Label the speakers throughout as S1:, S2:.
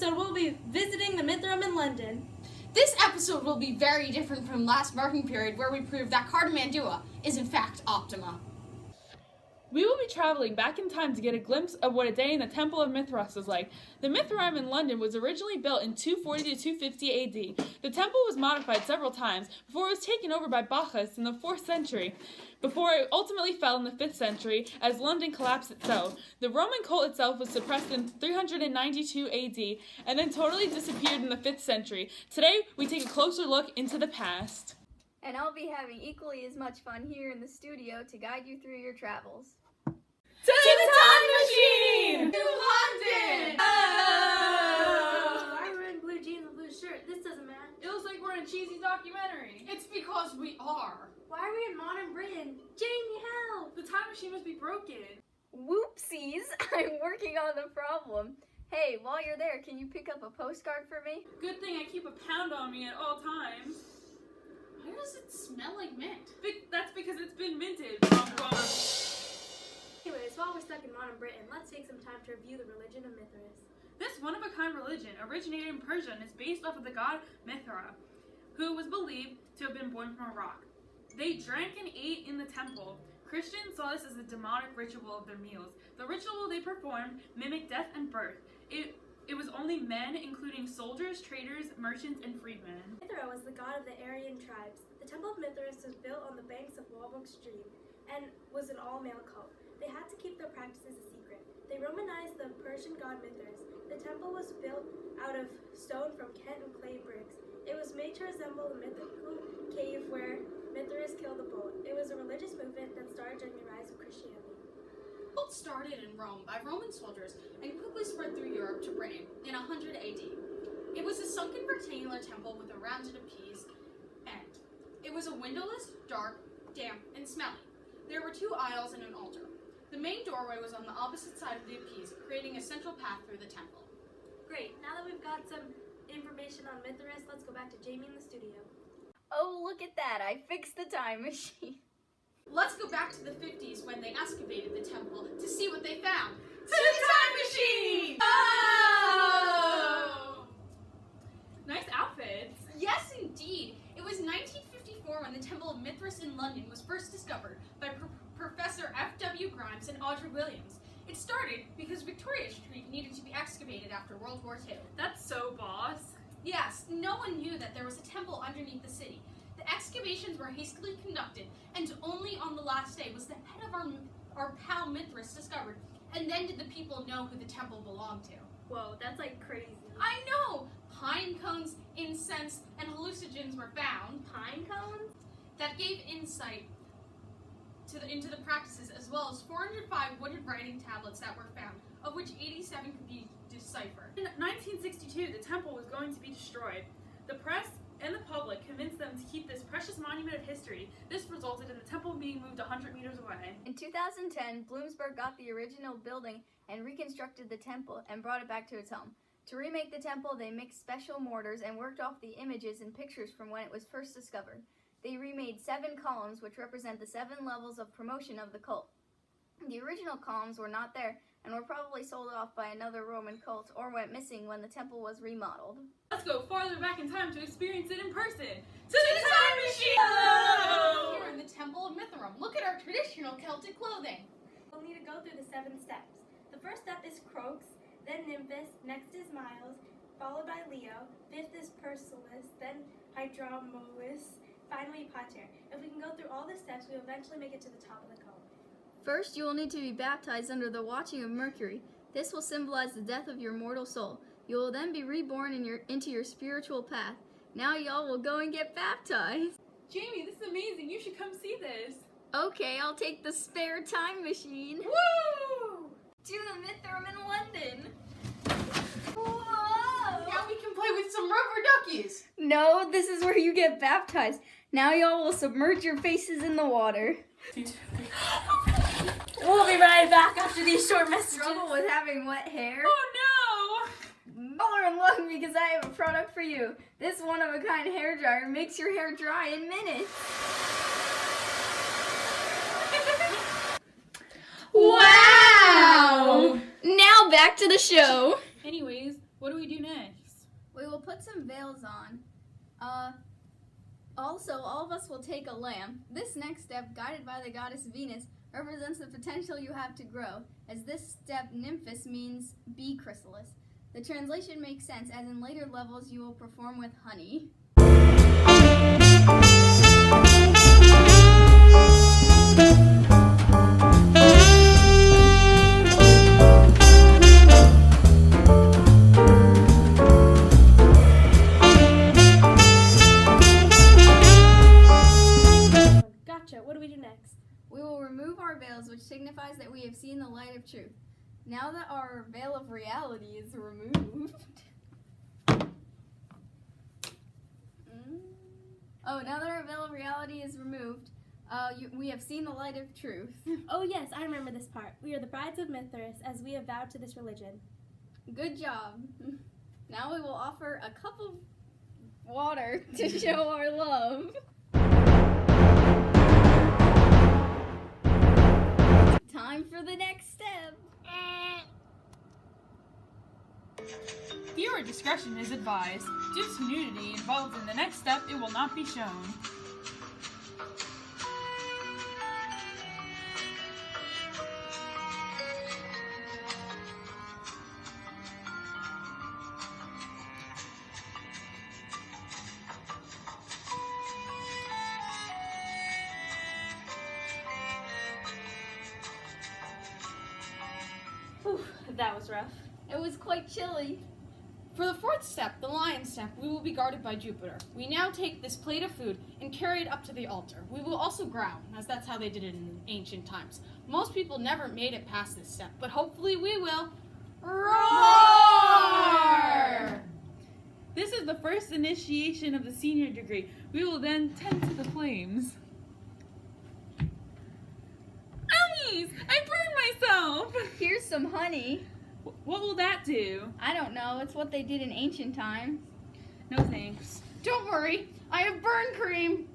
S1: episode, we'll be visiting the Mithraeum in London.
S2: This episode will be very different from last marking period, where we proved that Cardamandua is in fact Optima.
S3: We will be traveling back in time to get a glimpse of what a day in the Temple of Mithras was like. The Mithraeum in London was originally built in 240 to 250 AD. The temple was modified several times before it was taken over by Bacchus in the 4th century, before it ultimately fell in the 5th century as London collapsed itself. The Roman cult itself was suppressed in 392 AD and then totally disappeared in the 5th century. Today, we take a closer look into the past.
S4: And I'll be having equally as much fun here in the studio to guide you through your travels.
S3: To the time machine!
S2: To London!
S1: Why are we wearing blue jeans and blue shirt? This doesn't matter.
S3: It looks like we're in a cheesy documentary.
S2: It's because we are.
S1: Why are we in modern Britain? Jamie, help!
S3: The time machine must be broken.
S4: Whoopsies! I'm working on the problem. Hey, while you're there, can you pick up a postcard for me?
S3: Good thing I keep a pound on me at all times.
S2: Why does it smell like mint?
S3: That's because it's been minted.
S1: Anyways, while we're stuck in modern Britain, let's take some time to review the religion of Mithras.
S3: This one-of-a-kind religion originated in Persia and is based off of the god Mithra, who was believed to have been born from a rock. They drank and ate in the temple. Christians saw this as a demonic ritual of their meals. The ritual they performed mimicked death and birth. It was only men, including soldiers, traders, merchants, and freedmen.
S1: Mithra was the god of the Aryan tribes. The Temple of Mithras was built on the banks of Walbrook Stream and was an all-male cult. They had to keep their practices a secret. They Romanized the Persian god Mithras. The temple was built out of stone from Kent and clay bricks. It was made to resemble the mythical cave where Mithras killed the bull. It was a religious movement that started during the rise of Christianity.
S2: The cult started in Rome by Roman soldiers and quickly spread through Europe to Britain in 100 AD. It was a sunken rectangular temple with a rounded appeased end. It was a windowless, dark, damp, and smelly. There were 2 aisles and an altar. The main doorway was on the opposite side of the appease, creating a central path through the temple.
S1: Great, now that we've got some information on Mithras, let's go back to Jamie in the studio.
S4: Oh, look at that. I fixed the time machine.
S2: Let's go back to the 50s when they excavated the temple to see what they found.
S3: To the time machine! Oh! Nice outfits.
S2: Yes, indeed. It was 1954 when the Temple of Mithras in London was first discovered by Professor F.W. Grimes and Audrey Williams. It started because Victoria Street needed to be excavated after World War II.
S3: That's so boss.
S2: Yes, no one knew that there was a temple underneath the city. The excavations were hastily conducted, and only on the last day was the head of our pal Mithras discovered, and then did the people know who the temple belonged to.
S1: Whoa, that's like crazy.
S2: I know! Pine cones, incense, and hallucinogens were found.
S1: Pine cones?
S2: That gave insight into the practices, as well as 405 wooden writing tablets that were found, of which 87 could be deciphered.
S3: In 1962, the temple was going to be destroyed. The press and the public convinced them to keep this precious monument of history. This resulted in the temple being moved 100 meters away.
S4: In 2010, Bloomsburg got the original building and reconstructed the temple and brought it back to its home. To remake the temple, they mixed special mortars and worked off the images and pictures from when it was first discovered. They remade 7 columns, which represent the 7 levels of promotion of the cult. The original columns were not there and were probably sold off by another Roman cult or went missing when the temple was remodeled.
S3: Let's go farther back in time to experience it in person. To the time machine! Hello!
S2: Here in the Temple of Mithraeum, look at our traditional Celtic clothing.
S1: We'll need to go through the 7 steps. The first step is Crokes, then Nymphus, next is Miles, followed by Leo, 5th is Perseus, then Hydromolis, finally Pater. If we can go through all the steps, we will eventually make it to the top of the column.
S4: First, you will need to be baptized under the watching of Mercury. This will symbolize the death of your mortal soul. You will then be reborn into your spiritual path. Now y'all will go and get baptized.
S3: Jamie, this is amazing. You should come see this.
S4: Okay, I'll take the spare time machine.
S3: Woo!
S4: To the Mithraeum in London. Whoa!
S2: Now we can play with some rubber duckies.
S4: No, this is where you get baptized. Now y'all will submerge your faces in the water.
S1: We'll be right back after these short messages.
S4: Trouble with having wet hair?
S3: Oh
S4: Y'all are in luck because I have a product for you. This one-of-a-kind hair dryer makes your hair dry in minutes. Wow! Now back to the show.
S3: Anyways, What do we do next?
S4: We will put some veils on. Also, all of us will take a lamp. This next step, guided by the goddess Venus, represents the potential you have to grow, as this step, nymphus, means bee chrysalis. The translation makes sense, as in later levels you will perform with honey.
S1: Gotcha. What do we do next?
S4: We will remove our veils, which signifies that we have seen the light of truth. Now that our veil of reality is removed... now that our veil of reality is removed, we have seen the light of truth.
S1: Oh yes, I remember this part. We are the brides of Mithras, as we have vowed to this religion.
S4: Good job. Now we will offer a cup of water to show our love. Time for the next step.
S3: Viewer discretion is advised. Due to nudity involved in the next step, it will not be shown.
S1: Whew, that was rough.
S4: It was quite chilly.
S2: For the fourth step, the lion step, we will be guarded by Jupiter. We now take this plate of food and carry it up to the altar. We will also growl, as that's how they did it in ancient times. Most people never made it past this step, but hopefully we will. Roar!
S3: This is the first initiation of the senior degree. We will then tend to the flames. Ouchies! I burned myself!
S4: Here's some honey.
S3: What will that do?
S4: I don't know. It's what they did in ancient times.
S3: No thanks.
S2: Don't worry, I have burn cream.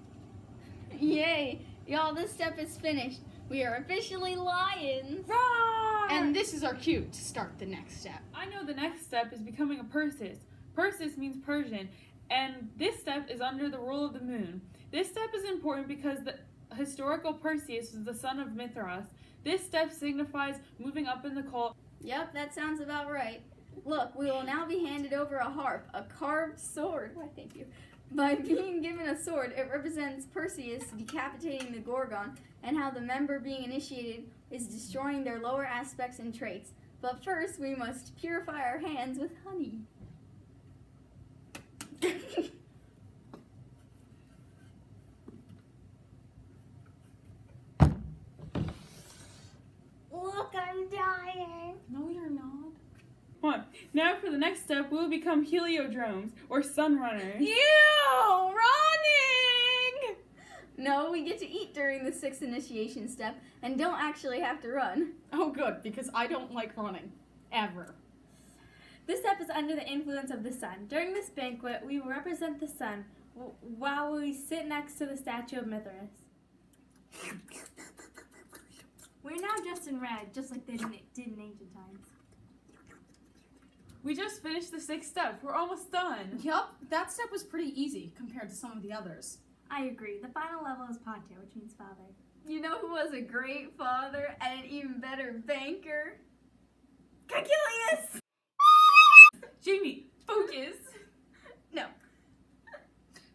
S4: Yay. Y'all, this step is finished. We are officially lions.
S3: Roar!
S2: And this is our cue to start the next step.
S3: I know the next step is becoming a Persis. Persis means Persian, and this step is under the rule of the moon. This step is important because the historical Perseus was the son of Mithras. This step signifies moving up in the cult.
S4: Yep, that sounds about right. Look, we will now be handed over a harp, a carved sword. Why, thank you. By being given a sword, it represents Perseus decapitating the Gorgon, and how the member being initiated is destroying their lower aspects and traits. But first, we must purify our hands with honey.
S1: Look, I'm dying.
S3: No, you're not. Come on. Now for the next step, we will become heliodromes, or sun runners.
S2: Ew! Running!
S4: No, we get to eat during the sixth initiation step, and don't actually have to run.
S2: Oh, good, because I don't like running. Ever.
S1: This step is under the influence of the sun. During this banquet, we will represent the sun while we sit next to the statue of Mithras. We're now dressed in red, just like they did in ancient times.
S3: We just finished the sixth step. We're almost done.
S2: Yup, that step was pretty easy compared to some of the others.
S1: I agree. The final level is pater, which means father.
S4: You know who was a great father and an even better banker?
S1: Caecilius!
S3: Jamie, focus.
S4: No.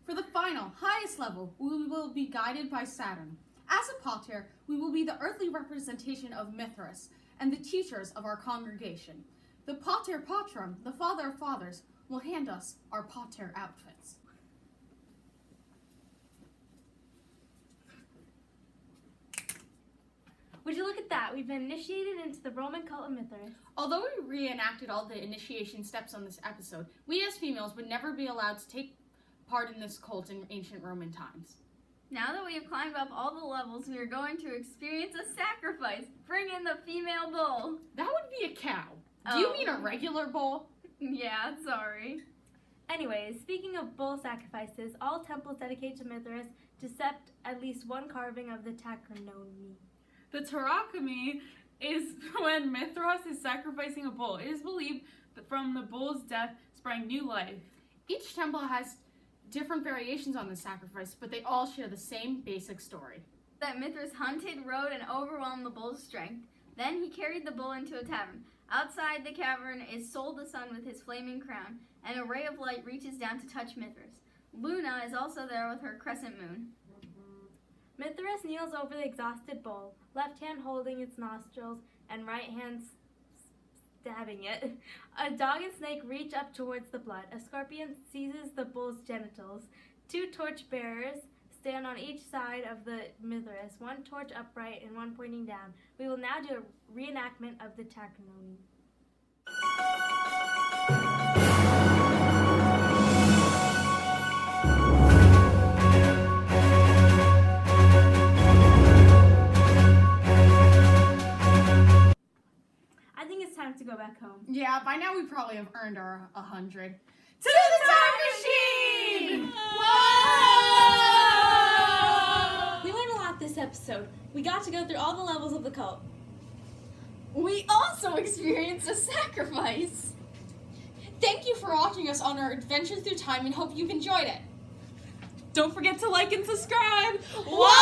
S2: For the final, highest level, we will be guided by Saturn. As a pater, we will be the earthly representation of Mithras and the teachers of our congregation. The pater patrum, the father of fathers, will hand us our pater outfits.
S1: Would you look at that? We've been initiated into the Roman cult of Mithras.
S2: Although we reenacted all the initiation steps on this episode, we as females would never be allowed to take part in this cult in ancient Roman times.
S4: Now that we have climbed up all the levels, we are going to experience a sacrifice. Bring in the female bull.
S2: That would be a cow. Do you
S4: Oh.
S2: mean a regular bull?
S4: Yeah, sorry.
S1: Anyways, speaking of bull sacrifices, all temples dedicated to Mithras accept at least one carving of the tachonomy.
S3: The Tarakami is when Mithras is sacrificing a bull. It is believed that from the bull's death sprang new life.
S2: Each temple has different variations on the sacrifice, but they all share the same basic story.
S4: That Mithras hunted, rode, and overwhelmed the bull's strength. Then he carried the bull into a tavern. Outside the cavern is Sol the sun with his flaming crown, and a ray of light reaches down to touch Mithras. Luna is also there with her crescent moon.
S1: Mithras kneels over the exhausted bull, left hand holding its nostrils and right hand stabbing it. A dog and snake reach up towards the blood. A scorpion seizes the bull's genitals. 2 torch bearers stand on each side of the Mithras, 1 torch upright and 1 pointing down. We will now do a reenactment of the ceremony. I think it's time to go back home.
S2: Yeah, by now we probably have earned our 100.
S3: To the time machine!
S1: We learned a lot this episode. We got to go through all the levels of the cult.
S4: We also experienced a sacrifice.
S2: Thank you for watching us on our adventure through time and hope you've enjoyed it.
S3: Don't forget to like and subscribe.
S2: Wallet!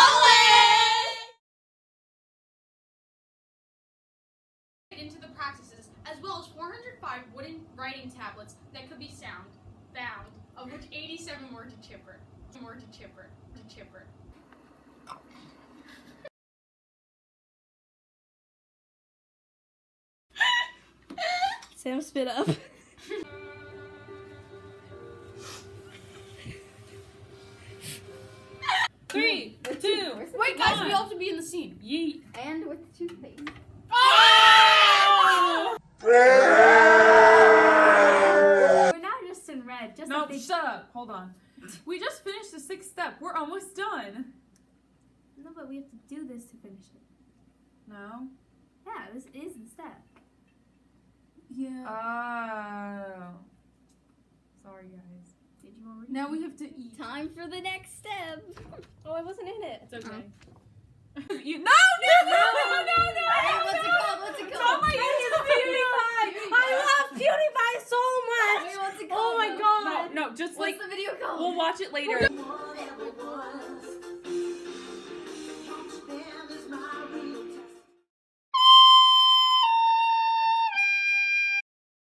S2: Into the practices, as well as 405 wooden writing tablets that could be found, of which 87 were to chipper.
S1: Sam, spit up.
S3: 3, 2,
S2: Wait, guys, we
S3: one.
S2: all have to be in the scene.
S3: Yeet.
S4: And with toothpaste.
S3: Oh!
S1: We're now just in red, just
S3: No,
S1: like they
S3: shut up. Hold on. We just finished the 6th step. We're almost done.
S1: No, but we have to do this to finish it.
S3: No?
S1: Yeah, this is the step.
S3: Yeah. Oh. Sorry, guys.
S1: Did you already?
S3: Now we have to eat.
S4: Time for the next step.
S1: Oh, I wasn't in it.
S3: It's okay.
S1: Oh.
S3: You, no!
S4: Hey, what's it called? What's it
S3: It's
S4: called?
S3: on my
S1: PewDiePie! I love PewDiePie so much!
S4: Wait, what's it called?
S1: Oh my god!
S3: No, just
S4: What's
S3: like,
S4: the video called?
S3: we'll watch it later.
S1: All there was